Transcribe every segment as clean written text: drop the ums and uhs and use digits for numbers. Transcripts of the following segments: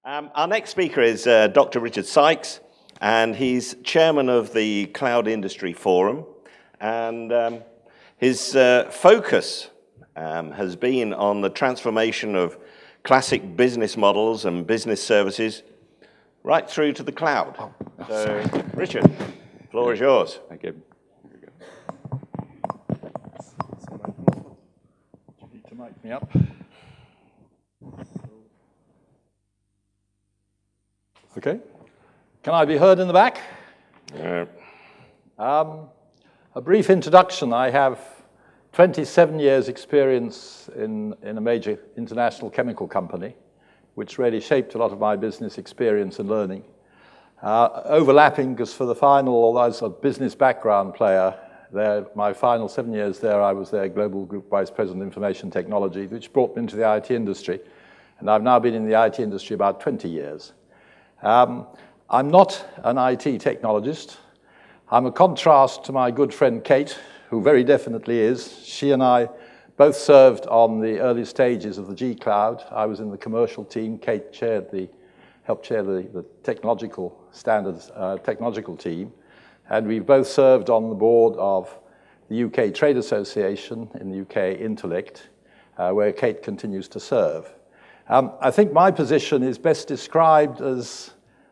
Our next speaker is Dr. Richard Sykes, and he's chairman of the Cloud Industry Forum. And his focus has been on the transformation of classic business models and business services right through to the cloud. So, Richard, the floor is yours. Thank you. You need to mic me up. Okay. Can I be heard in the back? A brief introduction. I have 27 years experience in a major international chemical company, which really shaped a lot of my business experience and learning. Overlapping, because for the final, although I was a business background player, my final 7 years there, I was their Global Group Vice President of Information Technology, which brought me into the IT industry. And I've now been in the IT industry about 20 years. I'm not an IT technologist. I'm a contrast to my good friend Kate, who very definitely is. She and I both served on the early stages of the G Cloud. I was in the commercial team. Kate helped chair the technological standards, technological team. And we've both served on the board of the UK Trade Association in the UK Intellect, where Kate continues to serve. I think my position is best described as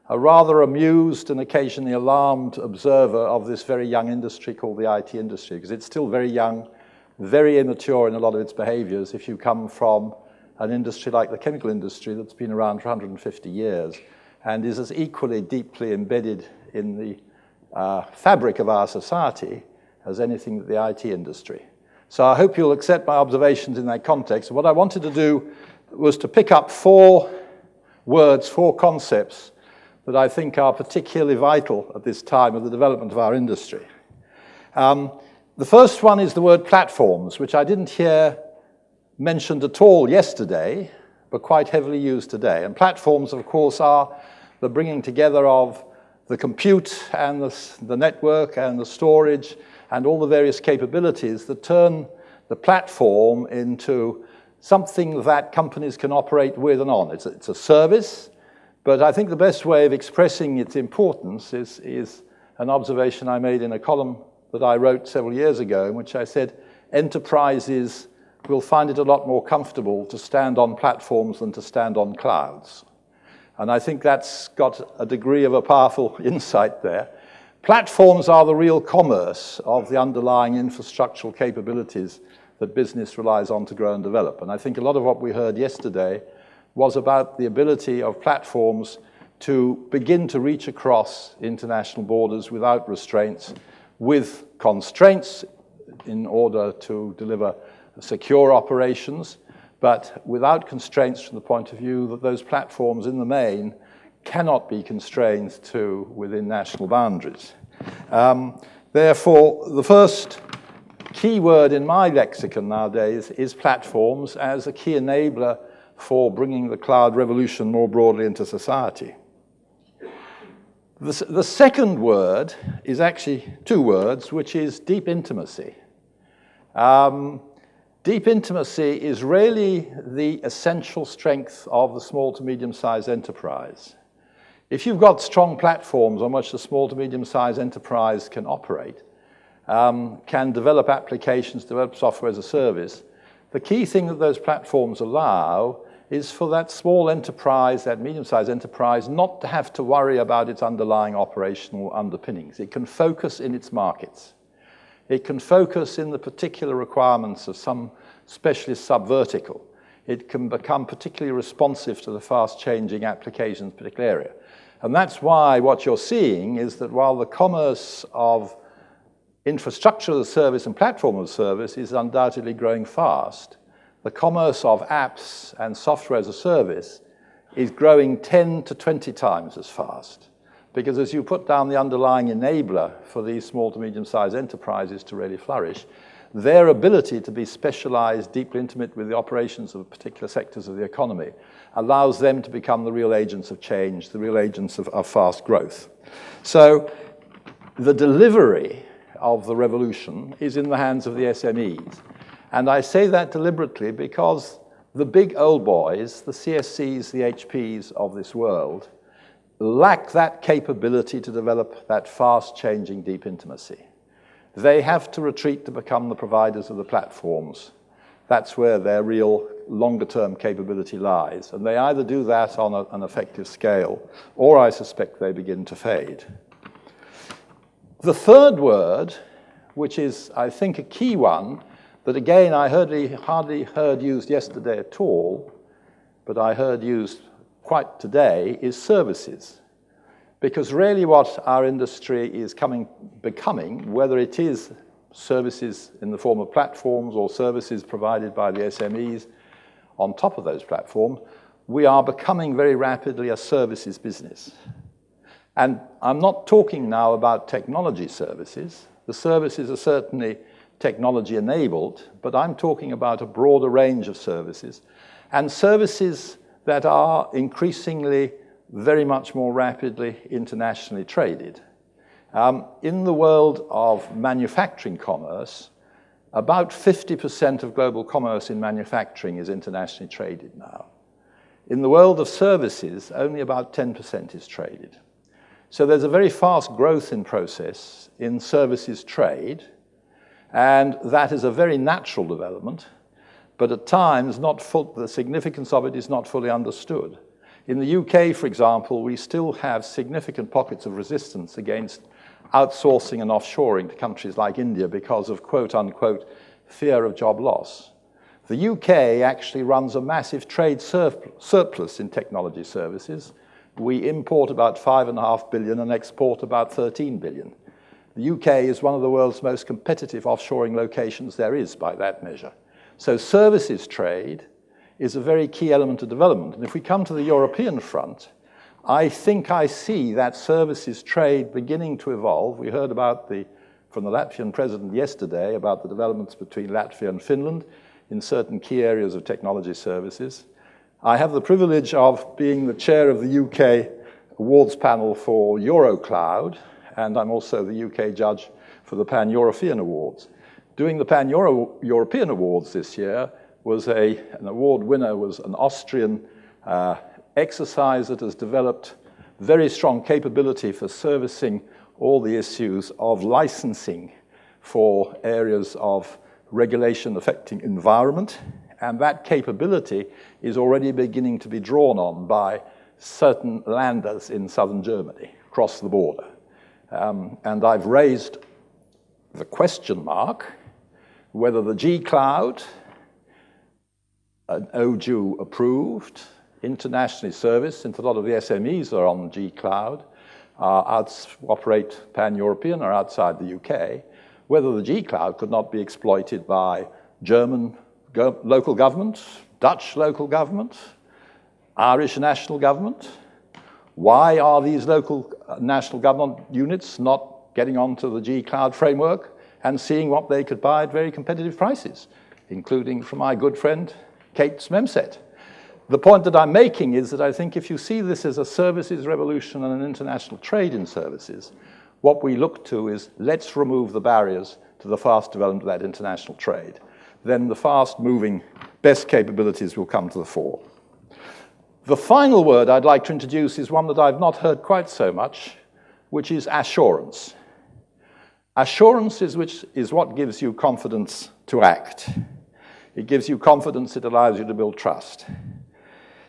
a rather amused and occasionally alarmed observer of this very young industry called the IT industry, because it's still very young, very immature in a lot of its behaviors if you come from an industry like the chemical industry that's been around for 150 years and is as equally deeply embedded in the fabric of our society as anything that the IT industry. So I hope you'll accept my observations in that context. What I wanted to do was to pick up four words, four concepts that I think are particularly vital at this time of the development of our industry. The first one is the word platforms, which I didn't hear mentioned at all yesterday, but quite heavily used today. And platforms, of course, are the bringing together of the compute and the network and the storage and all the various capabilities that turn the platform into something that companies can operate with and on. It's a service, but I think the best way of expressing its importance is an observation I made in a column that I wrote several years ago, in which I said enterprises will find it a lot more comfortable to stand on platforms than to stand on clouds. And I think that's got a degree of a powerful insight there. Platforms are the real commerce of the underlying infrastructural capabilities that business relies on to grow and develop. And I think a lot of what we heard yesterday was about the ability of platforms to begin to reach across international borders without restraints, with constraints in order to deliver secure operations, but without constraints from the point of view that those platforms in the main cannot be constrained to within national boundaries. Therefore, the first key word in my lexicon nowadays is platforms as a key enabler for bringing the cloud revolution more broadly into society. The second word is actually two words, which is deep intimacy. Deep intimacy is really the essential strength of the small to medium-sized enterprise. If you've got strong platforms on which the small to medium-sized enterprise can operate, can develop applications, develop software as a service, the key thing that those platforms allow is for that small enterprise, that medium-sized enterprise, not to have to worry about its underlying operational underpinnings. It can focus in its markets. It can focus in the particular requirements of some specialist sub-vertical. It can become particularly responsive to the fast-changing applications in a particular area. And that's why what you're seeing is that while the commerce of infrastructure as a service and platform as a service is undoubtedly growing fast, the commerce of apps and software as a service is growing 10 to 20 times as fast. Because as you put down the underlying enabler for these small to medium-sized enterprises to really flourish, their ability to be specialized, deeply intimate with the operations of particular sectors of the economy allows them to become the real agents of change, the real agents of fast growth. So the delivery of the revolution is in the hands of the SMEs. And I say that deliberately because the big old boys, the CSCs, the HPs of this world, lack that capability to develop that fast-changing deep intimacy. They have to retreat to become the providers of the platforms. That's where their real longer-term capability lies. And they either do that on an effective scale, or I suspect they begin to fade. The third word, which is, I think, a key one, that again I hardly heard used yesterday at all, but I heard used quite today, is services. Because really what our industry is becoming, whether it is services in the form of platforms or services provided by the SMEs on top of those platforms, we are becoming very rapidly a services business. And I'm not talking now about technology services. The services are certainly technology enabled, but I'm talking about a broader range of services, and services that are increasingly very much more rapidly internationally traded. In the world of manufacturing commerce, about 50% of global commerce in manufacturing is internationally traded now. In the world of services, only about 10% is traded. So there's a very fast growth in process in services trade, and that is a very natural development, but at times the significance of it is not fully understood. In the UK, for example, we still have significant pockets of resistance against outsourcing and offshoring to countries like India because of quote-unquote fear of job loss. The UK actually runs a massive trade surplus in technology services. We import about 5.5 billion and export about 13 billion. The UK is one of the world's most competitive offshoring locations there is by that measure. So services trade is a very key element of development. And if we come to the European front, I think I see that services trade beginning to evolve. We heard from the Latvian president yesterday about the developments between Latvia and Finland in certain key areas of technology services. I have the privilege of being the chair of the UK awards panel for Eurocloud, and I'm also the UK judge for the Pan-European Awards. Doing the Pan-European Awards this year was an award winner was an Austrian exercise that has developed very strong capability for servicing all the issues of licensing for areas of regulation affecting environment, and that capability is already beginning to be drawn on by certain landers in southern Germany, across the border. And I've raised the question mark whether the G-Cloud, an OJU approved, internationally serviced, since a lot of the SMEs are on G-Cloud, operate pan-European or outside the UK, whether the G-Cloud could not be exploited by German local government, Dutch local government, Irish national government. Why are these local national government units not getting onto the G-Cloud framework and seeing what they could buy at very competitive prices, including from my good friend, Kate Smemset? The point that I'm making is that I think if you see this as a services revolution and an international trade in services, what we look to is let's remove the barriers to the fast development of that international trade. Then the fast-moving best capabilities will come to the fore. The final word I'd like to introduce is one that I've not heard quite so much, which is assurance. Assurance is what gives you confidence to act. It gives you confidence, it allows you to build trust.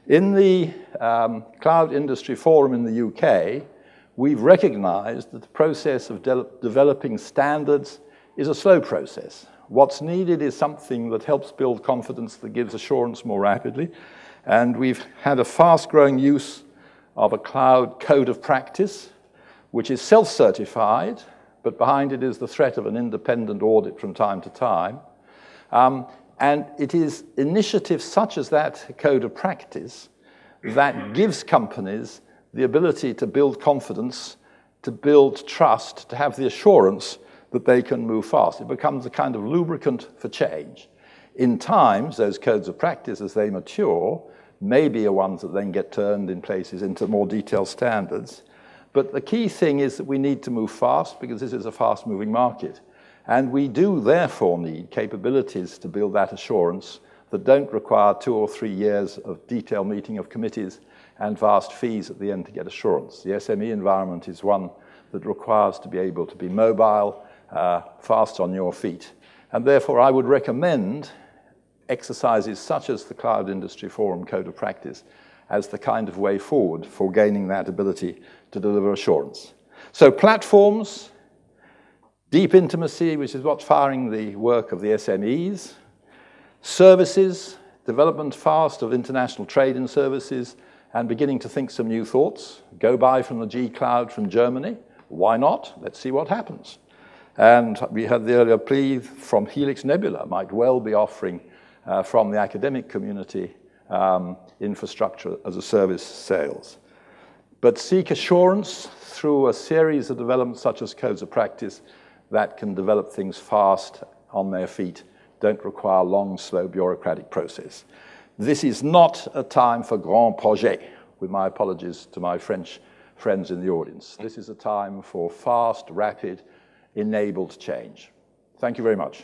In the Cloud Industry Forum in the UK, we've recognized that the process of developing standards is a slow process. What's needed is something that helps build confidence, that gives assurance more rapidly. And we've had a fast-growing use of a cloud code of practice, which is self-certified, but behind it is the threat of an independent audit from time to time. And it is initiatives such as that code of practice that gives companies the ability to build confidence, to build trust, to have the assurance that they can move fast. It becomes a kind of lubricant for change. In times, those codes of practice, as they mature, maybe are ones that then get turned in places into more detailed standards. But the key thing is that we need to move fast because this is a fast-moving market. And we do therefore need capabilities to build that assurance that don't require 2 or 3 years of detailed meeting of committees and vast fees at the end to get assurance. The SME environment is one that requires to be able to be mobile, fast on your feet. And therefore, I would recommend exercises such as the Cloud Industry Forum Code of Practice as the kind of way forward for gaining that ability to deliver assurance. So platforms, deep intimacy, which is what's firing the work of the SMEs, services, development fast of international trade in services, and beginning to think some new thoughts. Go buy from the G Cloud from Germany. Why not? Let's see what happens. And we had the earlier plea from Helix Nebula, might well be offering from the academic community infrastructure as a service sales. But seek assurance through a series of developments such as codes of practice that can develop things fast on their feet, don't require long, slow bureaucratic process. This is not a time for grand projets, with my apologies to my French friends in the audience. This is a time for fast, rapid, enabled change. Thank you very much.